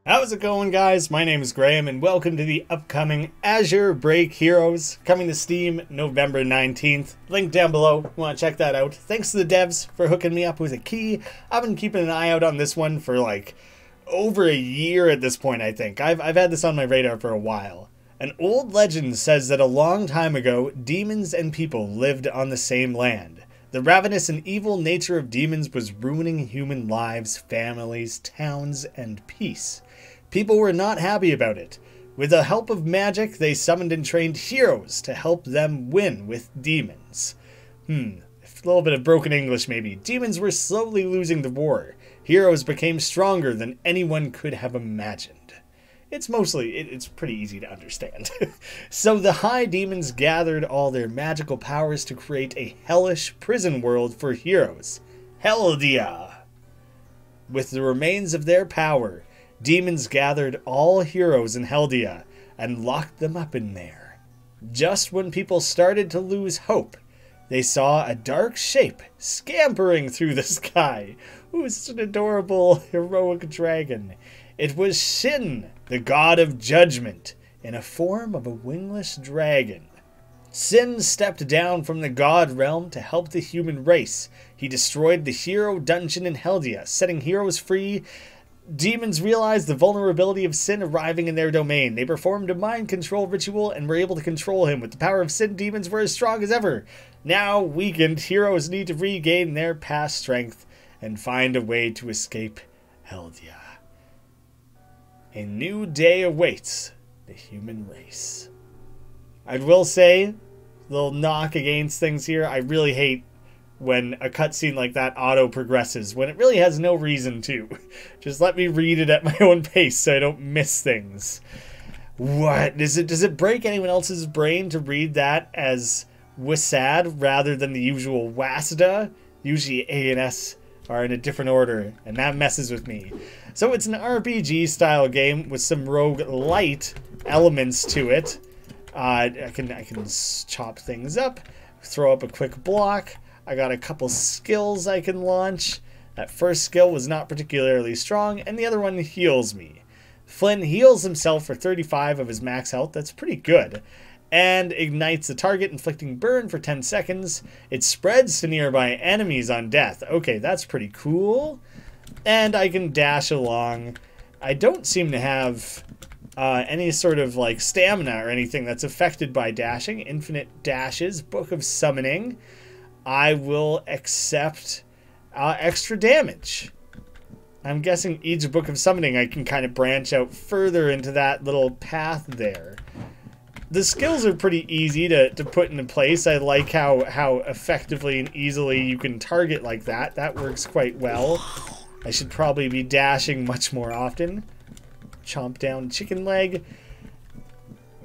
How's it going, guys? My name is Graham, and welcome to the upcoming Azurebreak Heroes, coming to Steam November 19th. Link down below if you want to check that out. Thanks to the devs for hooking me up with a key. I've been keeping an eye out on this one for like over a year at this point, I think. I've had this on my radar for a while. An old legend says that a long time ago, demons and people lived on the same land. The ravenous and evil nature of demons was ruining human lives, families, towns, and peace. People were not happy about it. With the help of magic, they summoned and trained heroes to help them win with demons. A little bit of broken English maybe. Demons were slowly losing the war. Heroes became stronger than anyone could have imagined. It's pretty easy to understand. So the high demons gathered all their magical powers to create a hellish prison world for heroes. Heldia! With the remains of their power, demons gathered all heroes in Heldia and locked them up in there. Just when people started to lose hope, they saw a dark shape scampering through the sky. Ooh, such an adorable, heroic dragon. It was Sin, the god of judgment, in a form of a wingless dragon. Sin stepped down from the god realm to help the human race. He destroyed the hero dungeon in Heldia, setting heroes free. Demons realized the vulnerability of Sin arriving in their domain. They performed a mind control ritual and were able to control him. With the power of Sin, demons were as strong as ever. Now weakened, heroes need to regain their past strength and find a way to escape Heldia. A new day awaits the human race. I will say, a little knock against things here, I really hate when a cutscene like that auto-progresses, when it really has no reason to. Just let me read it at my own pace so I don't miss things. What? Does it break anyone else's brain to read that as Wasad rather than the usual Wasda? Usually A and S are in a different order, and that messes with me. So it's an RPG style game with some roguelite elements to it. I can chop things up, throw up a quick block. I got a couple skills I can launch. That first skill was not particularly strong, and the other one heals me. Flynn heals himself for 35 of his max health. That's pretty good. And ignites the target, inflicting burn for 10 seconds. It spreads to nearby enemies on death. Okay, that's pretty cool. And I can dash along. I don't seem to have any sort of like stamina or anything that's affected by dashing. Infinite dashes, Book of Summoning. I will accept extra damage. I'm guessing each Book of Summoning I can kind of branch out further into that little path there. The skills are pretty easy to put into place. I like how effectively and easily you can target like that. That works quite well. I should probably be dashing much more often. Chomp down chicken leg.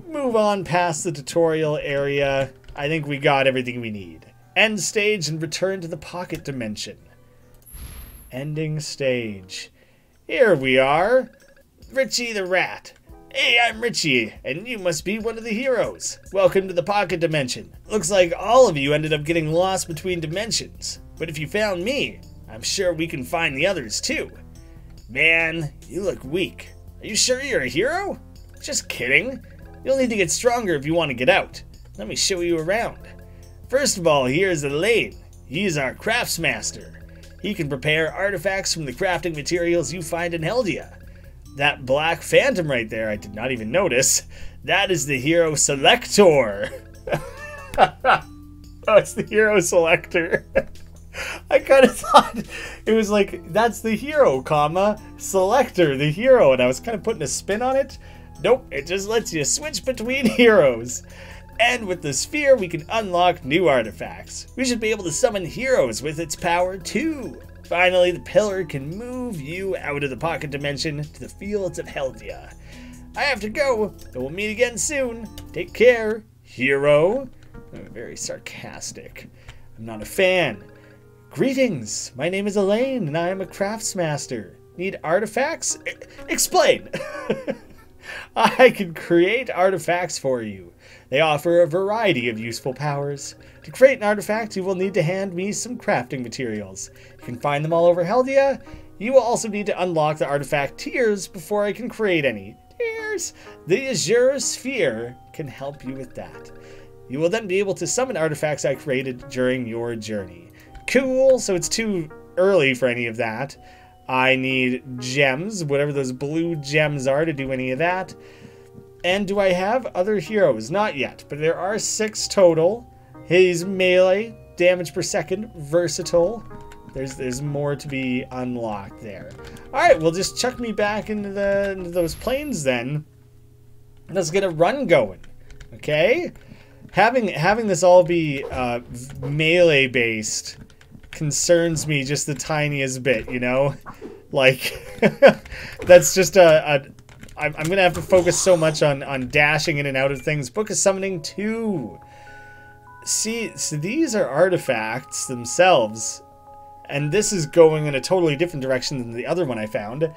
Move on past the tutorial area. I think we got everything we need. End stage and return to the pocket dimension. Ending stage. Here we are. Richie the Rat. Hey, I'm Richie, and you must be one of the heroes. Welcome to the pocket dimension. Looks like all of you ended up getting lost between dimensions. But if you found me, I'm sure we can find the others too. Man, you look weak. Are you sure you're a hero? Just kidding. You'll need to get stronger if you want to get out. Let me show you around. First of all, here's Elaine. He's our craftsmaster. He can prepare artifacts from the crafting materials you find in Heldia. That black phantom right there, I did not even notice. That is the hero selector. Oh, it's the hero selector. I kind of thought it was like, that's the hero, comma, selector, the hero. And I was kind of putting a spin on it. Nope, it just lets you switch between heroes. And with the sphere, we can unlock new artifacts. We should be able to summon heroes with its power too. Finally, the pillar can move you out of the pocket dimension to the fields of Heldia. I have to go, but we'll meet again soon. Take care, hero. Very sarcastic. I'm not a fan. Greetings, my name is Elaine, and I am a craftsmaster. Need artifacts? Explain! I can create artifacts for you. They offer a variety of useful powers. To create an artifact, you will need to hand me some crafting materials. You can find them all over Heldia. You will also need to unlock the artifact tiers before I can create any. Tiers! The Azure Sphere can help you with that. You will then be able to summon artifacts I created during your journey. Cool, so it's too early for any of that. I need gems, whatever those blue gems are, to do any of that. And do I have other heroes? Not yet, but there are 6 total. He's melee, damage per second, versatile. There's more to be unlocked there. Alright, well just chuck me back into those plains then. Let's get a run going. Okay? Having this all be melee based concerns me just the tiniest bit, you know? Like, that's just I'm gonna have to focus so much on dashing in and out of things. Book of Summoning 2. See, so these are artifacts themselves, and this is going in a totally different direction than the other one I found.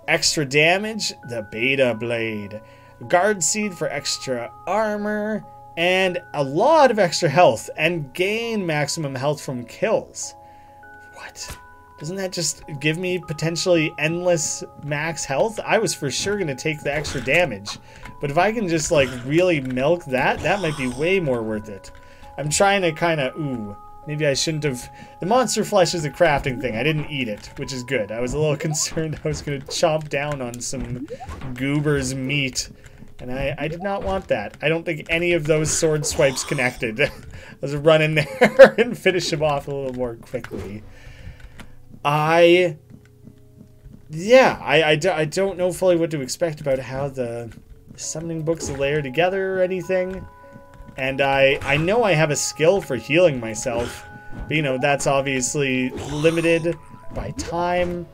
Extra damage, the Beta Blade. Guard Seed for extra armor, and a lot of extra health, and gain maximum health from kills. What? Doesn't that just give me potentially endless max health? I was for sure going to take the extra damage, but if I can just like really milk that, that might be way more worth it. I'm trying to kind of, maybe I shouldn't have. The monster flesh is a crafting thing. I didn't eat it, which is good. I was a little concerned I was going to chomp down on some goober's meat, and I did not want that. I don't think any of those sword swipes connected. Let's run in there and finish him off a little more quickly. I don't know fully what to expect about how the summoning books layer together or anything. And I know I have a skill for healing myself, but you know, that's obviously limited by time.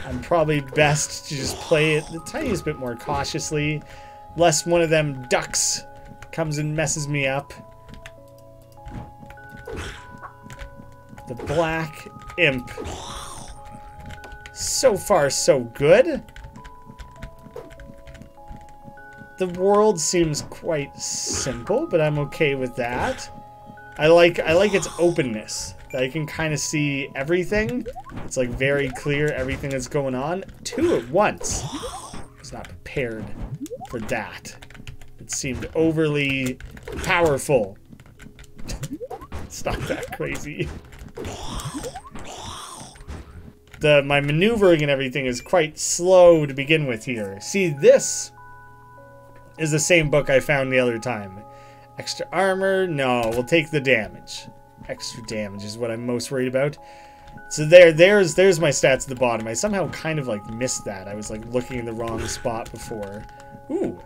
I'm probably best to just play it the tiniest bit more cautiously, lest one of them ducks comes and messes me up. The Black Imp. So far, so good. The world seems quite simple, but I'm okay with that. I like its openness. That I can kind of see everything. It's like very clear everything that's going on. 2 at once. I was not prepared for that. It seemed overly powerful. It's not that crazy. My maneuvering and everything is quite slow to begin with here. See, this is the same book I found the other time. Extra armor? No, we'll take the damage. Extra damage is what I'm most worried about. So there's my stats at the bottom. I somehow kind of like missed that. I was like looking in the wrong spot before. Ooh,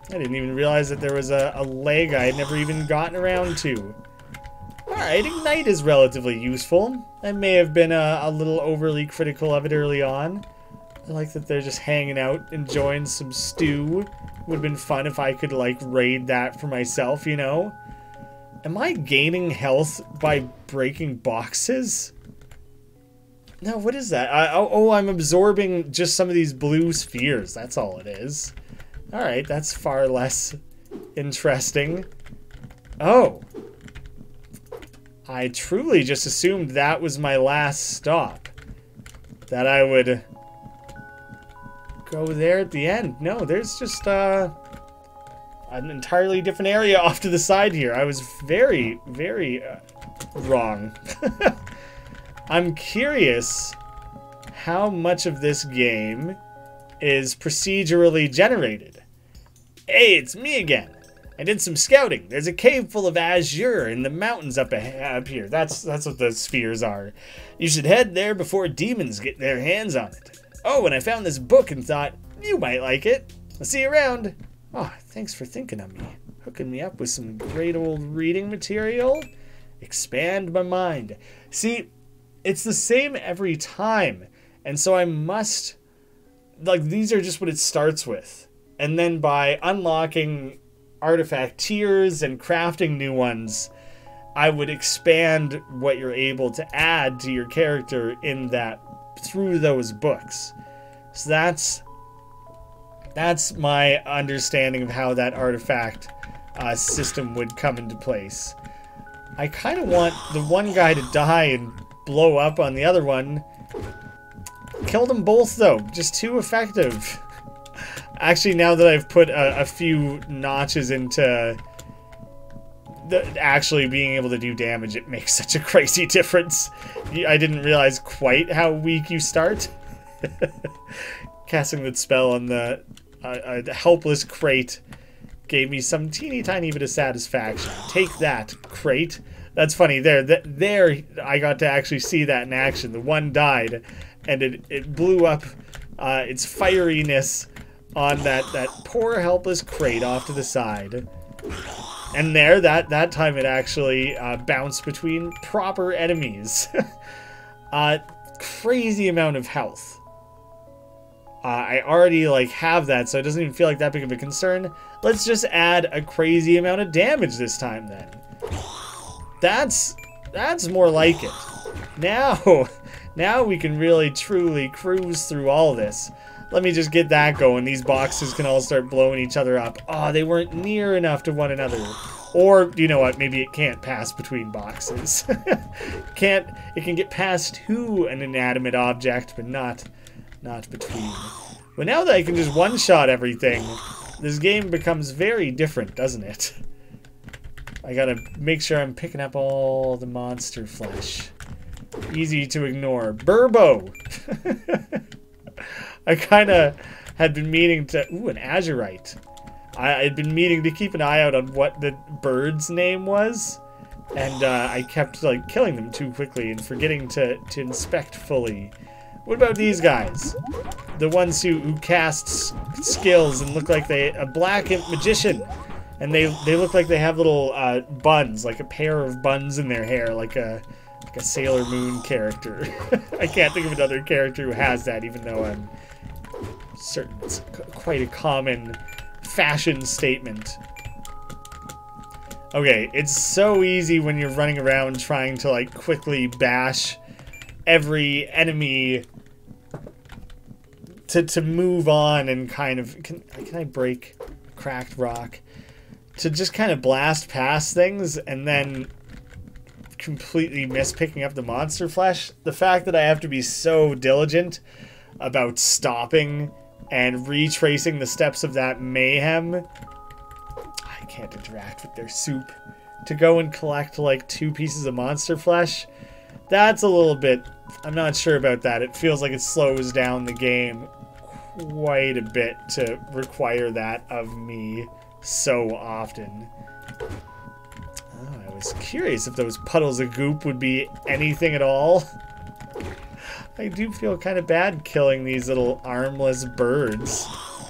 I didn't even realize that there was a leg I had never even gotten around to. Alright, Ignite is relatively useful. I may have been a little overly critical of it early on. I like that they're just hanging out, enjoying some stew. Would have been fun if I could, like, raid that for myself, you know? Am I gaining health by breaking boxes? No, what is that? I'm absorbing just some of these blue spheres. That's all it is. Alright, that's far less interesting. Oh. I truly just assumed that was my last stop. That I would go there at the end. No, there's just an entirely different area off to the side here. I was very, very wrong. I'm curious how much of this game is procedurally generated. Hey, it's me again. I did some scouting. There's a cave full of azure in the mountains up here. That's what the spheres are. You should head there before demons get their hands on it. Oh, and I found this book and thought, you might like it. I'll see you around. Oh, thanks for thinking of me. Hooking me up with some great old reading material. Expand my mind. See, it's the same every time. And so I must... Like, these are just what it starts with. And then by unlocking artifact tiers and crafting new ones, I would expand what you're able to add to your character in that through those books. So that's my understanding of how that artifact system would come into place. I kind of want the one guy to die and blow up on the other one. Killed them both, though. Just too effective. Actually, now that I've put a few notches into actually being able to do damage, it makes such a crazy difference. I didn't realize quite how weak you start. Casting that spell on the helpless crate gave me some teeny tiny bit of satisfaction. Take that, crate. That's funny. There, I got to actually see that in action. The one died, and it blew up its fieriness on that poor helpless crate off to the side. And there, that time it actually bounced between proper enemies. Crazy amount of health. I already have that, so it doesn't even feel like that big of a concern. Let's just add a crazy amount of damage this time then. That's more like it. Now we can really truly cruise through all this. Let me just get that going. These boxes can all start blowing each other up. Oh, they weren't near enough to one another. Or, you know what, maybe it can't pass between boxes. It can get past to an inanimate object, but not between. But now that I can just one-shot everything, this game becomes very different, doesn't it? I gotta make sure I'm picking up all the monster flesh. Easy to ignore. Burbo! I kind of had been meaning to... Ooh, an Azurite. I had been meaning to keep an eye out on what the bird's name was. And I kept, killing them too quickly and forgetting to inspect fully. What about these guys? The ones who cast skills and look like a black imp magician. And they look like they have little buns, like a pair of buns in their hair, like a Sailor Moon character. I can't think of another character who has that, even though I'm certain it's quite a common fashion statement. Okay, it's so easy when you're running around trying to quickly bash every enemy to move on and kind of... Can I break cracked rock? To just kind of blast past things and then completely miss picking up the monster flesh. The fact that I have to be so diligent about stopping and retracing the steps of that mayhem. I can't interact with their soup. To go and collect 2 pieces of monster flesh, that's a little bit... I'm not sure about that. It feels like it slows down the game quite a bit to require that of me so often. Oh, I was curious if those puddles of goop would be anything at all. I do feel kind of bad killing these little armless birds.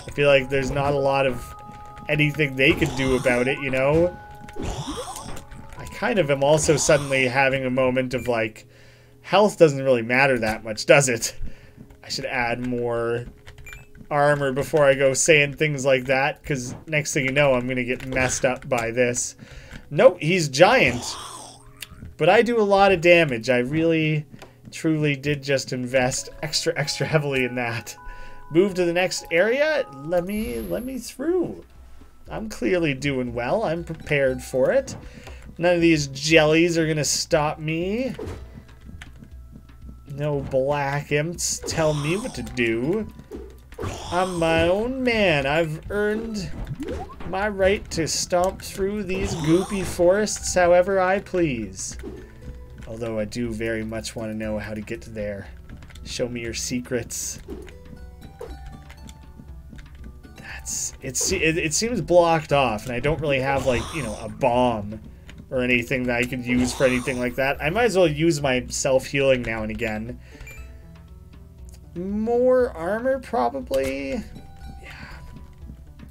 I feel like there's not a lot of anything they could do about it, you know? I kind of am also suddenly having a moment of health doesn't really matter that much, does it? I should add more armor before I go saying things like that, because next thing you know, I'm going to get messed up by this. Nope, he's giant, but I do a lot of damage. I really, truly did just invest extra heavily in that. Move to the next area. Let me through. I'm clearly doing well. I'm prepared for it. None of these jellies are going to stop me. No black imps tell me what to do. I'm my own man. I've earned my right to stomp through these goopy forests however I please. Although I do very much want to know how to get to there. Show me your secrets. It seems blocked off, and I don't really have a bomb or anything that I could use for anything like that. I might as well use my self-healing now and again. More armor, probably. Yeah.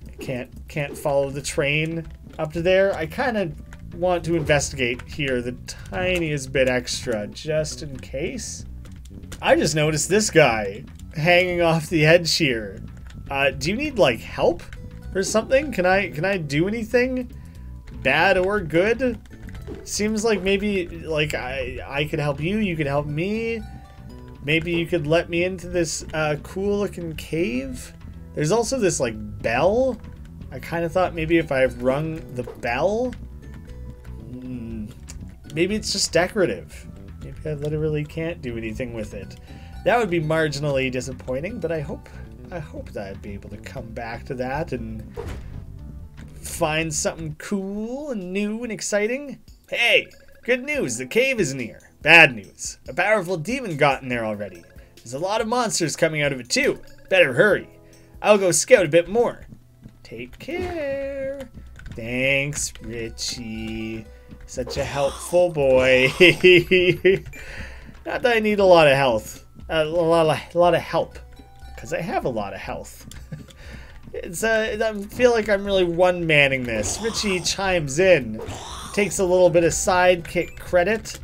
I can't follow the train up to there. I kind of want to investigate here the tiniest bit extra, just in case. I just noticed this guy hanging off the edge here. Do you need help or something? Can I do anything bad or good? Seems like maybe I could help you, you could help me. Maybe you could let me into this cool looking cave. There's also this bell. I kind of thought maybe if I rung the bell, maybe it's just decorative. Maybe I literally can't do anything with it. That would be marginally disappointing, but I hope that I'd be able to come back to that and find something cool and new and exciting. Hey, good news, the cave is near. Bad news, a powerful demon got in there already. There's a lot of monsters coming out of it too. Better hurry. I'll go scout a bit more. Take care. Thanks, Richie. Such a helpful boy. Not that I need a lot of health. A lot of help. Because I have a lot of health. I feel like I'm really one-manning this. Richie chimes in. Takes a little bit of sidekick credit.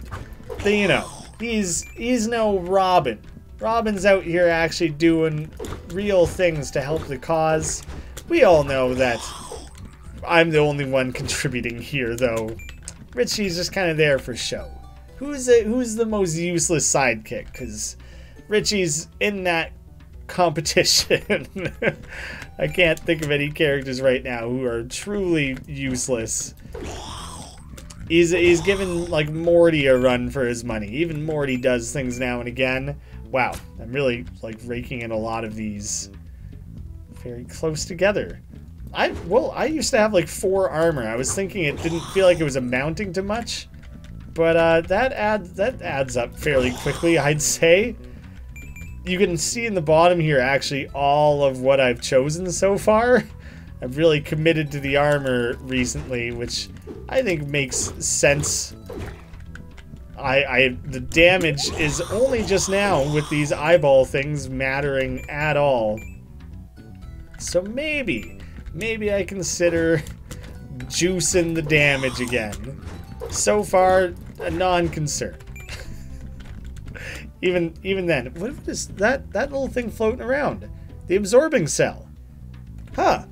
But, you know, he's no Robin. Robin's out here actually doing real things to help the cause. We all know that I'm the only one contributing here, though. Richie's just kind of there for show. Who's the most useless sidekick? Because Richie's in that competition. I can't think of any characters right now who are truly useless. He's given, like, Morty a run for his money. Even Morty does things now and again. Wow, I'm really, like, raking in a lot of these very close together. I used to have, like, 4 armor. I was thinking it didn't feel like it was amounting to much. But that adds up fairly quickly, I'd say. You can see in the bottom here, actually, all of what I've chosen so far. I've really committed to the armor recently, which I think makes sense. The damage is only just now with these eyeball things mattering at all. So maybe I consider juicing the damage again. So far, a non-concern. Even then, what is that little thing floating around? The absorbing cell. Huh.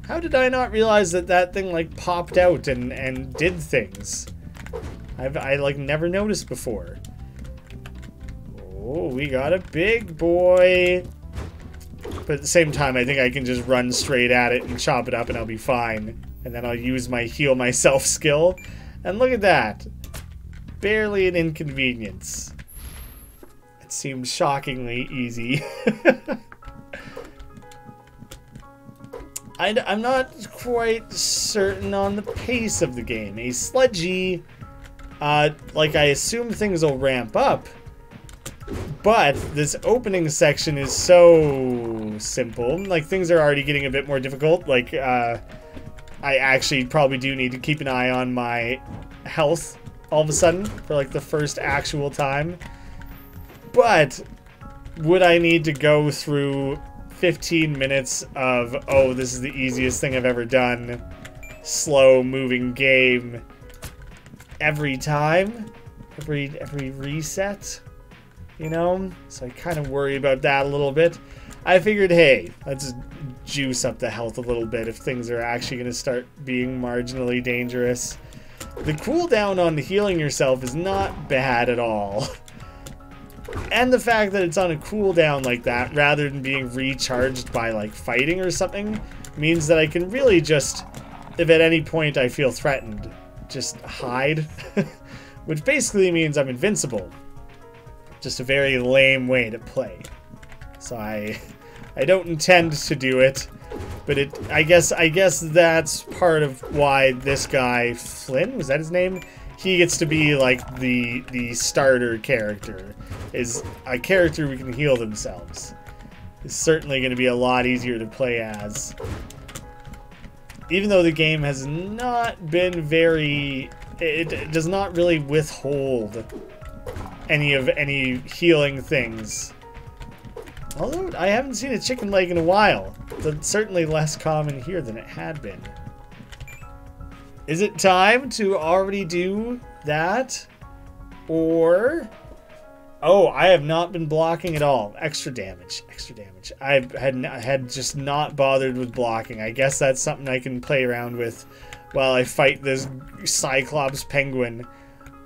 How did I not realize that thing, like, popped out and did things? I like, never noticed before. Oh, we got a big boy. But at the same time, I think I can just run straight at it and chop it up and I'll be fine. And then I'll use my heal myself skill. And look at that. Barely an inconvenience. It seems shockingly easy. I'm not quite certain on the pace of the game. A sludgy, like, I assume things will ramp up, but this opening section is so simple. Like, things are already getting a bit more difficult. Like, I actually probably do need to keep an eye on my health all of a sudden for, like, the first actual time. But would I need to go through 15 minutes of, oh, this is the easiest thing I've ever done, slow moving game every time, every reset, you know? So I kind of worry about that a little bit. I figured, hey, let's juice up the health a little bit if things are actually going to start being marginally dangerous. The cooldown on healing yourself is not bad at all. And the fact that it's on a cooldown like that, rather than being recharged by, like, fighting or something, means that I can really just, if at any point I feel threatened, just hide. Which basically means I'm invincible. Just a very lame way to play. So I don't intend to do it, but I guess that's part of why this guy, Flynn, was that his name? He gets to be, like, the starter character. Is a character who can heal themselves. It's certainly going to be a lot easier to play as. Even though the game has not been very... It does not really withhold any healing things. Although I haven't seen a chicken leg in a while. It's certainly less common here than it had been. Is it time to already do that? Or... Oh, I have not been blocking at all. Extra damage. Extra damage. I had just not bothered with blocking. I guess that's something I can play around with while I fight this Cyclops penguin.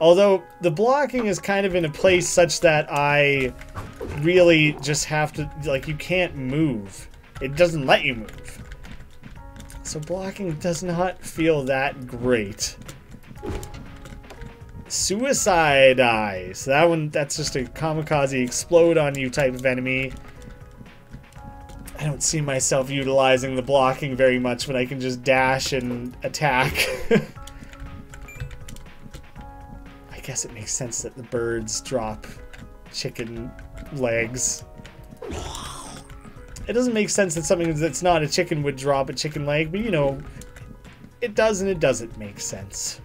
Although, the blocking is kind of in a place such that I really just have to... Like, you can't move. It doesn't let you move. So blocking does not feel that great. Suicide Eye. So that one, that's just a kamikaze explode on you type of enemy. I don't see myself utilizing the blocking very much when I can just dash and attack. I guess it makes sense that the birds drop chicken legs. It doesn't make sense that something that's not a chicken would drop a chicken leg, but you know, it does and it doesn't make sense.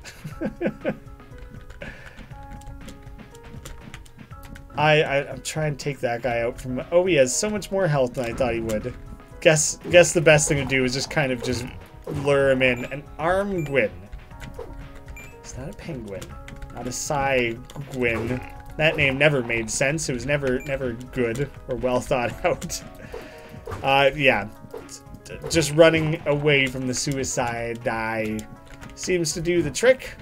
I'm trying to take that guy out from... Oh, he has so much more health than I thought he would. Guess the best thing to do is just kind of just lure him in. An Armgwin. It's not a penguin. Not a Cygwin. That name never made sense. It was never good or well thought out. Yeah. Just running away from the suicide die seems to do the trick.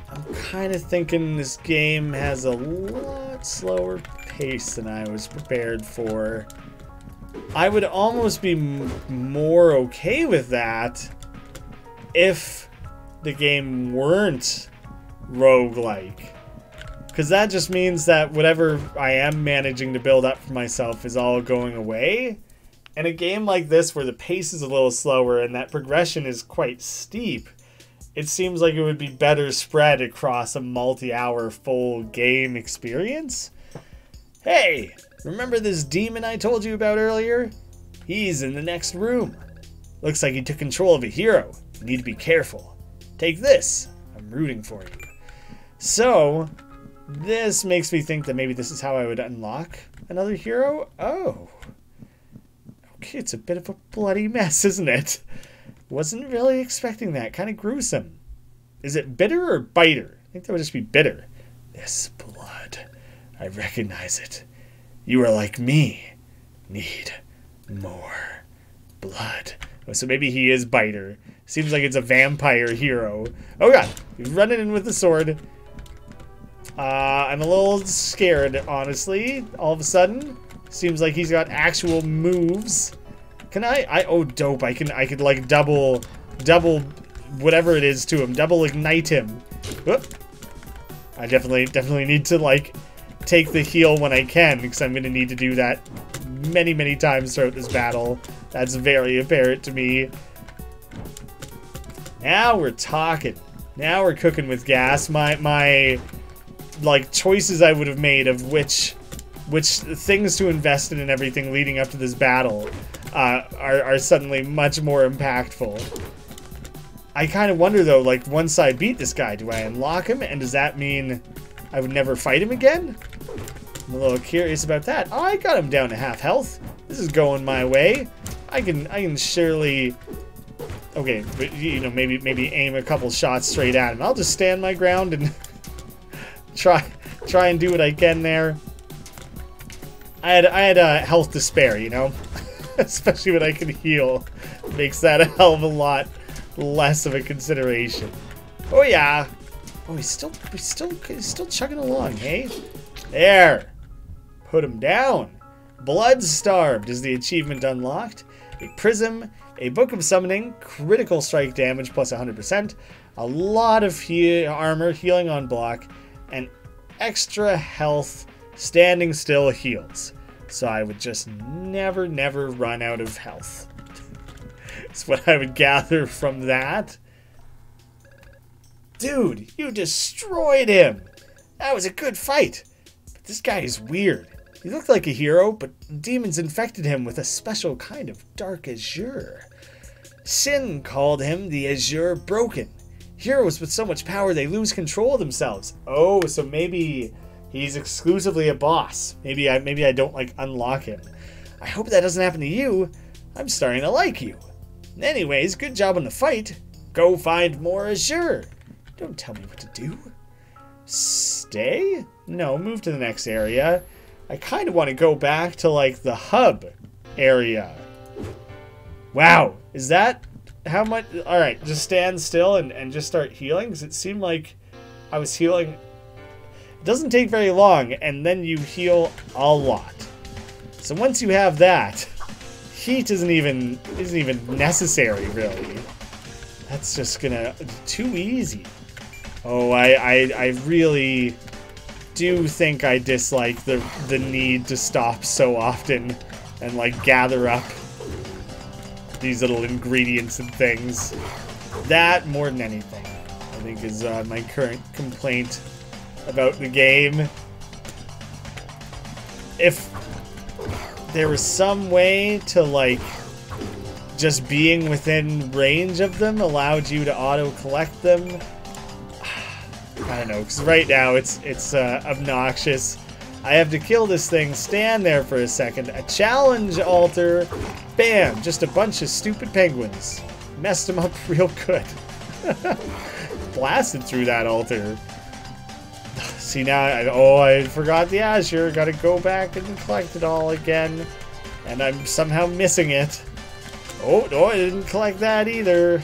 I'm kind of thinking this game has a lot slower pace than I was prepared for. I would almost be more okay with that if the game weren't roguelike. Because that just means that whatever I am managing to build up for myself is all going away. And a game like this where the pace is a little slower and that progression is quite steep, it seems like it would be better spread across a multi-hour full game experience. Hey, remember this demon I told you about earlier? He's in the next room. Looks like he took control of a hero. You need to be careful. Take this. I'm rooting for you. So, this makes me think that maybe this is how I would unlock another hero. Oh. Okay, it's a bit of a bloody mess, isn't it? Wasn't really expecting that. Kind of gruesome. Is it bitter or biter? I think that would just be bitter. This blood. I recognize it. You are like me. Need more blood. Oh, so maybe he is biter. Seems like it's a vampire hero. Oh god, he's running in with the sword. I'm a little scared, honestly. All of a sudden, seems like he's got actual moves. Can I? Oh, dope! I could like double, whatever it is to him. Double ignite him. Whoop. I definitely need to like take the heal when I can, because I'm gonna need to do that many times throughout this battle. That's very apparent to me. Now we're talking. Now we're cooking with gas. My like choices I would have made of which things to invest in and everything leading up to this battle are suddenly much more impactful. I kind of wonder though, like once I beat this guy, do I unlock him, and does that mean I would never fight him again? I'm a little curious about that. Oh, I got him down to half health. This is going my way. I can surely. Okay, but you know, maybe aim a couple shots straight at him. I'll just stand my ground and try and do what I can there. I had health to spare, you know, especially when I can heal. Makes that a hell of a lot less of a consideration. Oh yeah. Oh, he's still chugging along, hey? There. Put him down. Blood Starved is the achievement unlocked. A prism, a book of summoning, critical strike damage plus 100%, a lot of armor, healing on block, and extra health, standing still heals. So I would just never run out of health. That's what I would gather from that. Dude, you destroyed him. That was a good fight. But this guy is weird. He looked like a hero, but demons infected him with a special kind of dark azure. Sin called him the Azure Broken. Heroes with so much power they lose control of themselves. Oh, so maybe he's exclusively a boss. Maybe I don't like unlock him. I hope that doesn't happen to you. I'm starting to like you. Anyways, good job on the fight. Go find more Azure. Don't tell me what to do. Stay? No, move to the next area. I kind of want to go back to like the hub area. Wow, is that how much? Alright, just stand still and just start healing, because it seemed like I was healing. It doesn't take very long, and then you heal a lot. So once you have that, heat isn't even necessary, really. That's just gonna... too easy. Oh, I really do think I dislike the need to stop so often and, like, gather up these little ingredients and things. That, more than anything, I think is my current complaint about the game. If there was some way to, like, just being within range of them allowed you to auto-collect them, I don't know, because right now it's obnoxious. I have to kill this thing, stand there for a second, a challenge altar, bam, just a bunch of stupid penguins. Messed them up real good. Blasted through that altar. See now, I forgot the Azure, gotta go back and collect it all again. And I'm somehow missing it. Oh, no, I didn't collect that either.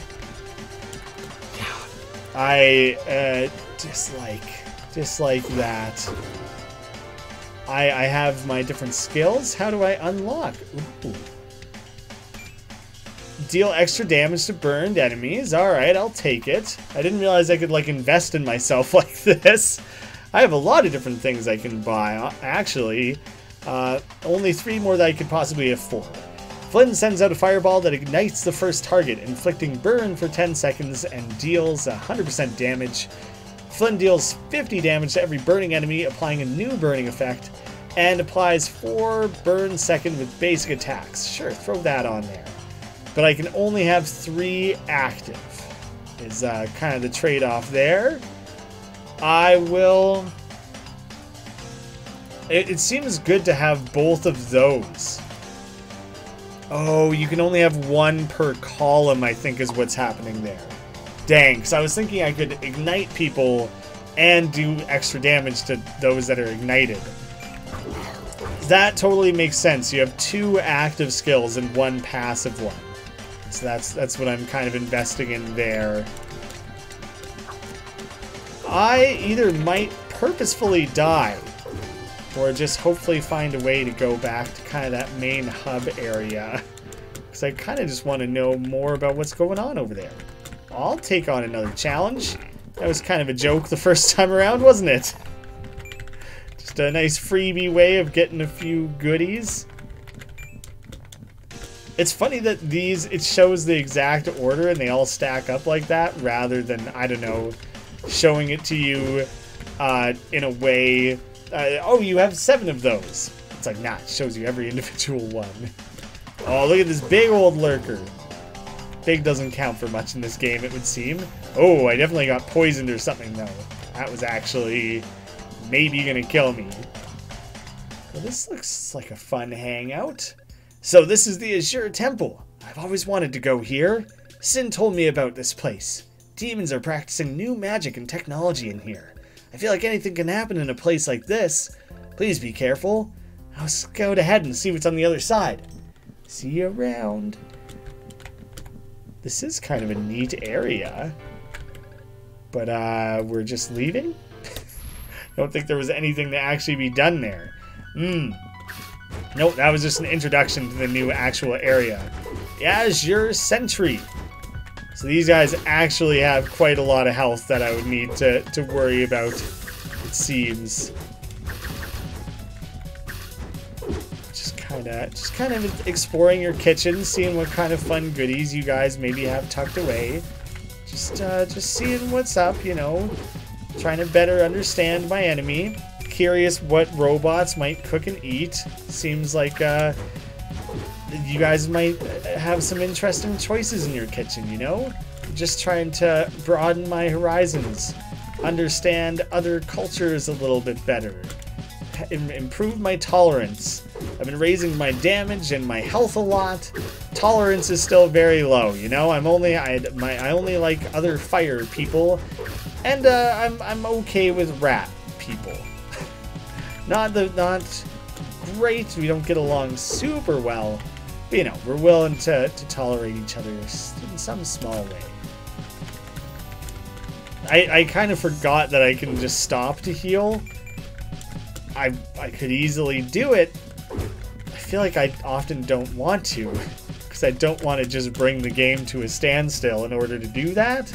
I dislike that. I have my different skills. How do I unlock? Ooh. Deal extra damage to burned enemies. Alright, I'll take it. I didn't realize I could, like, invest in myself like this. I have a lot of different things I can buy, actually. Only 3 more that I could possibly afford. Flynn sends out a fireball that ignites the first target, inflicting burn for 10 seconds and deals 100% damage. Flynn deals 50 damage to every burning enemy, applying a new burning effect, and applies 4 burn second with basic attacks. Sure, throw that on there. But I can only have 3 active, is kind of the trade-off there. I will... It seems good to have both of those. Oh, you can only have 1 per column, I think is what's happening there. Dang, because I was thinking I could ignite people and do extra damage to those that are ignited. That totally makes sense. You have 2 active skills and 1 passive one. So that's what I'm kind of investing in there. I either might purposefully die or just hopefully find a way to go back to kind of that main hub area. Because I kind of just want to know more about what's going on over there. I'll take on another challenge. That was kind of a joke the first time around, wasn't it? Just a nice freebie way of getting a few goodies. It's funny that it shows the exact order and they all stack up like that rather than, I don't know, showing it to you in a way... oh, you have 7 of those. It's like, nah, it shows you every individual one. Oh, look at this big old lurker. Big doesn't count for much in this game, it would seem. Oh, I definitely got poisoned or something, though. That was actually maybe gonna kill me. Well, this looks like a fun hangout. So this is the Azure Temple. I've always wanted to go here. Sin told me about this place. Demons are practicing new magic and technology in here. I feel like anything can happen in a place like this. Please be careful. I'll scout ahead and see what's on the other side. See you around. This is kind of a neat area. But, we're just leaving? Don't think there was anything to actually be done there. Nope, that was just an introduction to the new actual area. Azure Sentry. So these guys actually have quite a lot of health that I would need to worry about, it seems. Just kind of exploring your kitchen, seeing what kind of fun goodies you guys maybe have tucked away. Just seeing what's up, you know. Trying to better understand my enemy. Curious what robots might cook and eat. Seems like you guys might have some interesting choices in your kitchen, you know? Just trying to broaden my horizons. Understand other cultures a little bit better. Improve my tolerance. I've been raising my damage and my health a lot. Tolerance is still very low, you know? I only like other fire people. And I'm okay with rat people. Not great, we don't get along super well, but you know, we're willing to tolerate each other in some small way. I kind of forgot that I can just stop to heal. I could easily do it. I feel like I often don't want to, because because I don't want to just bring the game to a standstill in order to do that.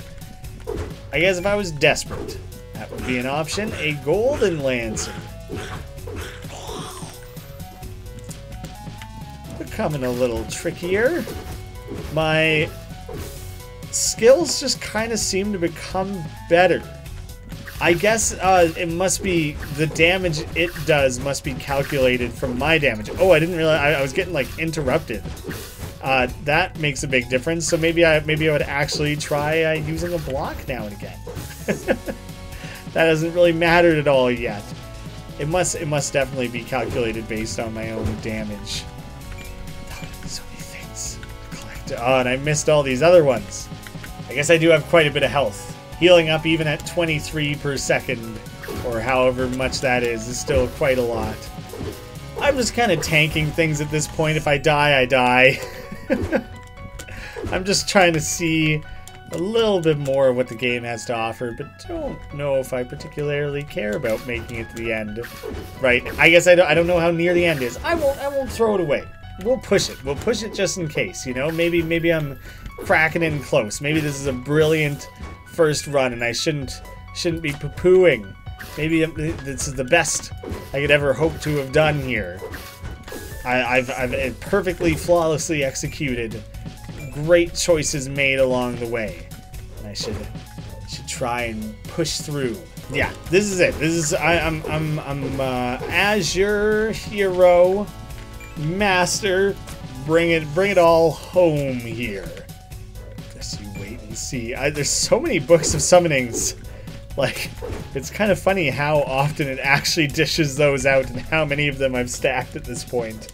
I guess if I was desperate, that would be an option. A golden lancer. Becoming a little trickier. My skills just kind of seem to become better. I guess it must be the damage it does must be calculated from my damage. Oh, I didn't realize I was getting like interrupted. That makes a big difference. So maybe I would actually try using a block now and again. That hasn't really mattered at all yet. It must definitely be calculated based on my own damage. Oh, so many things to collect. Oh, and I missed all these other ones. I guess I do have quite a bit of health. Healing up even at 23 per second, or however much that is still quite a lot. I'm just kind of tanking things at this point. If I die, I die. I'm just trying to see a little bit more of what the game has to offer, but don't know if I particularly care about making it to the end. Right, I guess I don't know how near the end is. I won't throw it away. We'll push it. We'll push it just in case, you know? Maybe I'm cracking in close. Maybe this is a brilliant first run and I shouldn't be poo-pooing. Maybe this is the best I could ever hope to have done here. I've perfectly flawlessly executed. Great choices made along the way. And I should try and push through. Yeah, this is it. This is I'm Azure Hero Master. Bring it all home here. Guess you wait and see. There's so many books of summonings. Like, it's kind of funny how often it actually dishes those out and how many of them I've stacked at this point.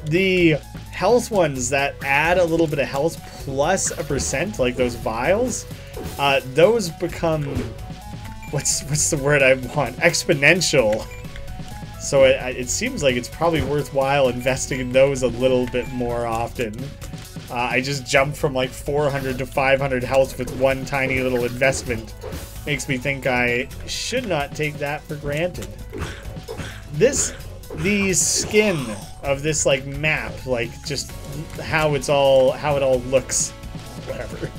The health ones that add a little bit of health plus a percent, like those vials, those become, what's the word I want? Exponential. So it seems like it's probably worthwhile investing in those a little bit more often. I just jumped from like 400 to 500 health with one tiny little investment. Makes me think I should not take that for granted. The skin of this like map, like just how it all looks, whatever,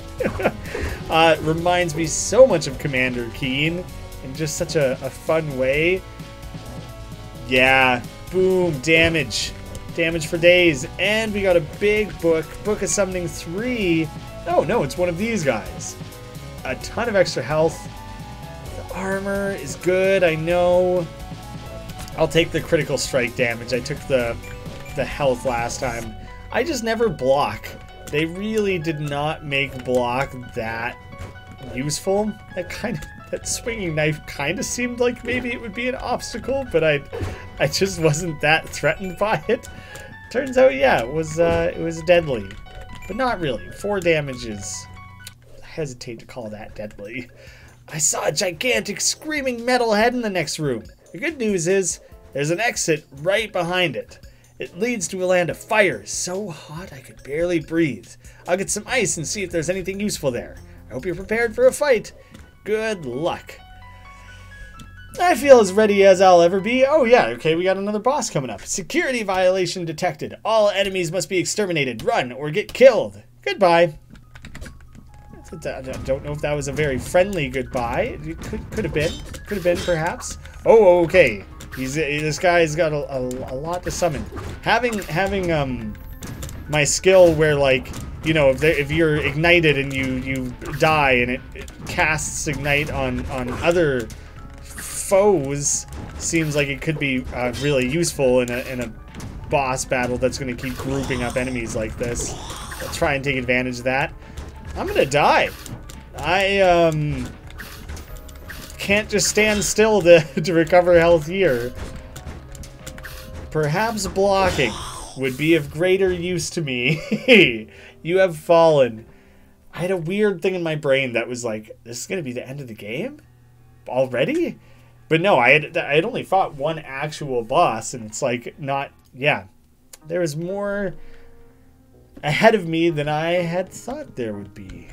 reminds me so much of Commander Keen in just such a fun way. Yeah, boom, damage for days, and we got a big book of Summoning 3. Oh no, it's one of these guys. A ton of extra health. The armor is good, I know. I'll take the critical strike damage. I took the health last time. I just never block. They really did not make block that useful. That swinging knife kind of seemed like maybe it would be an obstacle, but I just wasn't that threatened by it. Turns out, yeah, it was deadly, but not really. 4 damages. I hesitate to call that deadly. I saw a gigantic screaming metal head in the next room. The good news is there's an exit right behind it. It leads to a land of fire, so hot I could barely breathe. I'll get some ice and see if there's anything useful there. I hope you're prepared for a fight. Good luck. I feel as ready as I'll ever be. Oh yeah, okay, we got another boss coming up. Security violation detected. All enemies must be exterminated. Run or get killed. Goodbye. I don't know if that was a very friendly goodbye. It could have been. Could have been, perhaps. Oh, okay. This guy's got a lot to summon. Having my skill where, like, you know, if you're ignited and you die and it casts ignite on other foes, seems like it could be really useful in a boss battle that's going to keep grouping up enemies like this. I'll try and take advantage of that. I'm gonna die. I can't just stand still to recover health here. Perhaps blocking would be of greater use to me. You have fallen. I had a weird thing in my brain that was like, this is gonna be the end of the game already? But no, I had only fought one actual boss, and it's like not. Yeah, there was more ahead of me than I had thought there would be.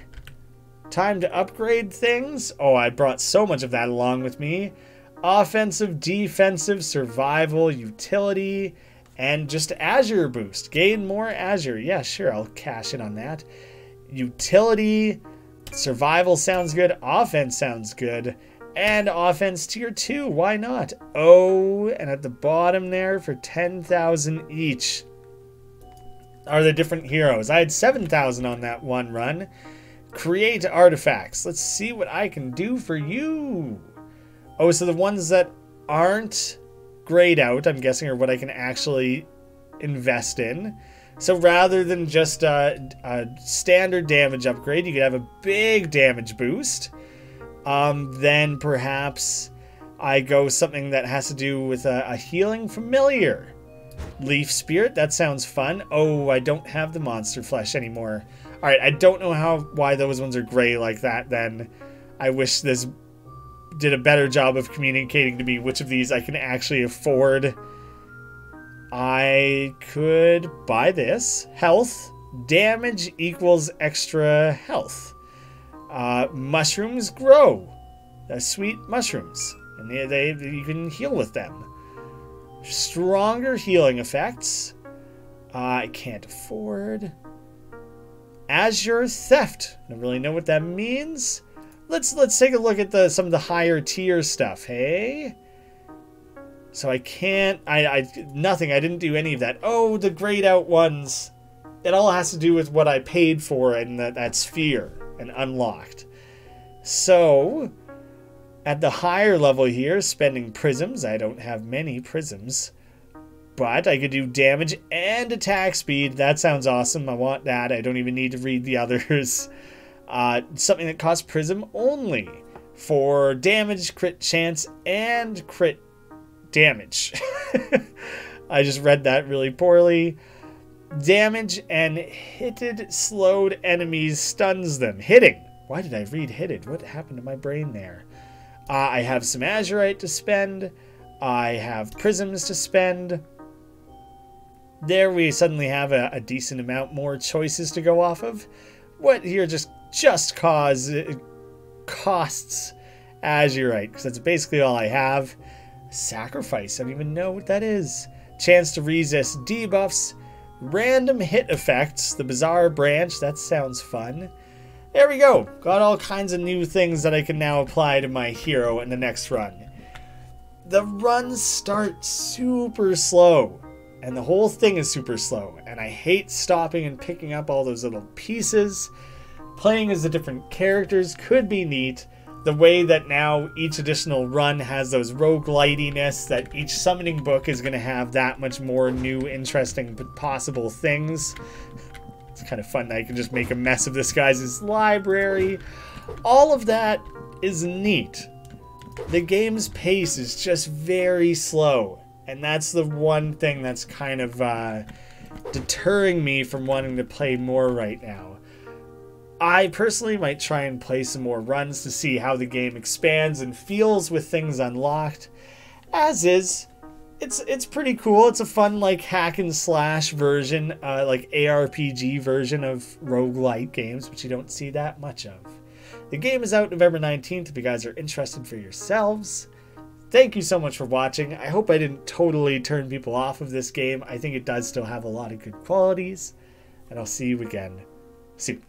Time to upgrade things. Oh, I brought so much of that along with me. Offensive, defensive, survival, utility, And just Azure boost. Gain more Azure. Yeah, sure, I'll cash in on that. Utility. Survival sounds good. Offense sounds good. And offense tier 2. Why not? Oh, and at the bottom there for 10,000 each are the different heroes. I had 7,000 on that one run. Create artifacts. Let's see what I can do for you. Oh, so the ones that aren't grayed out, I'm guessing, are what I can actually invest in. So rather than just a standard damage upgrade, you could have a big damage boost. Then perhaps I go something that has to do with a healing familiar. Leaf Spirit, that sounds fun. Oh, I don't have the monster flesh anymore. Alright, I don't know why those ones are gray like that then. I wish this did a better job of communicating to me which of these I can actually afford. I could buy this. Health. Damage equals extra health. Mushrooms grow. Sweet mushrooms. And you can heal with them. Stronger healing effects. I can't afford. Azure Theft. I don't really know what that means. Let's take a look at some of the higher tier stuff, hey? So I can't, nothing, I didn't do any of that. Oh, the grayed out ones. It all has to do with what I paid for and that sphere and unlocked. So, at the higher level here, spending prisms. I don't have many prisms. But I could do damage and attack speed. That sounds awesome. I want that. I don't even need to read the others. Something that costs prism only for damage, crit chance, and crit damage. I just read that really poorly. Damage and hitted slowed enemies stuns them. Hitting. Why did I read hitted? What happened to my brain there? I have some Azurite to spend. I have prisms to spend. There we suddenly have a decent amount more choices to go off of. What here just costs Azurite, because that's basically all I have. Sacrifice, I don't even know what that is. Chance to resist debuffs. Random hit effects, the Bizarre Branch, that sounds fun. There we go, got all kinds of new things that I can now apply to my hero in the next run. The runs start super slow, and the whole thing is super slow, and I hate stopping and picking up all those little pieces. Playing as the different characters could be neat. The way that now each additional run has those roguelitiness, that each summoning book is going to have that much more new, interesting, possible things. It's kind of fun that I can just make a mess of this guy's library. All of that is neat. The game's pace is just very slow, and that's the one thing that's kind of deterring me from wanting to play more right now. I personally might try and play some more runs to see how the game expands and feels with things unlocked. As is, it's pretty cool. It's a fun like hack and slash version, like ARPG version of roguelite games, which you don't see that much of. The game is out November 19th if you guys are interested for yourselves. Thank you so much for watching. I hope I didn't totally turn people off of this game. I think it does still have a lot of good qualities. And I'll see you again soon.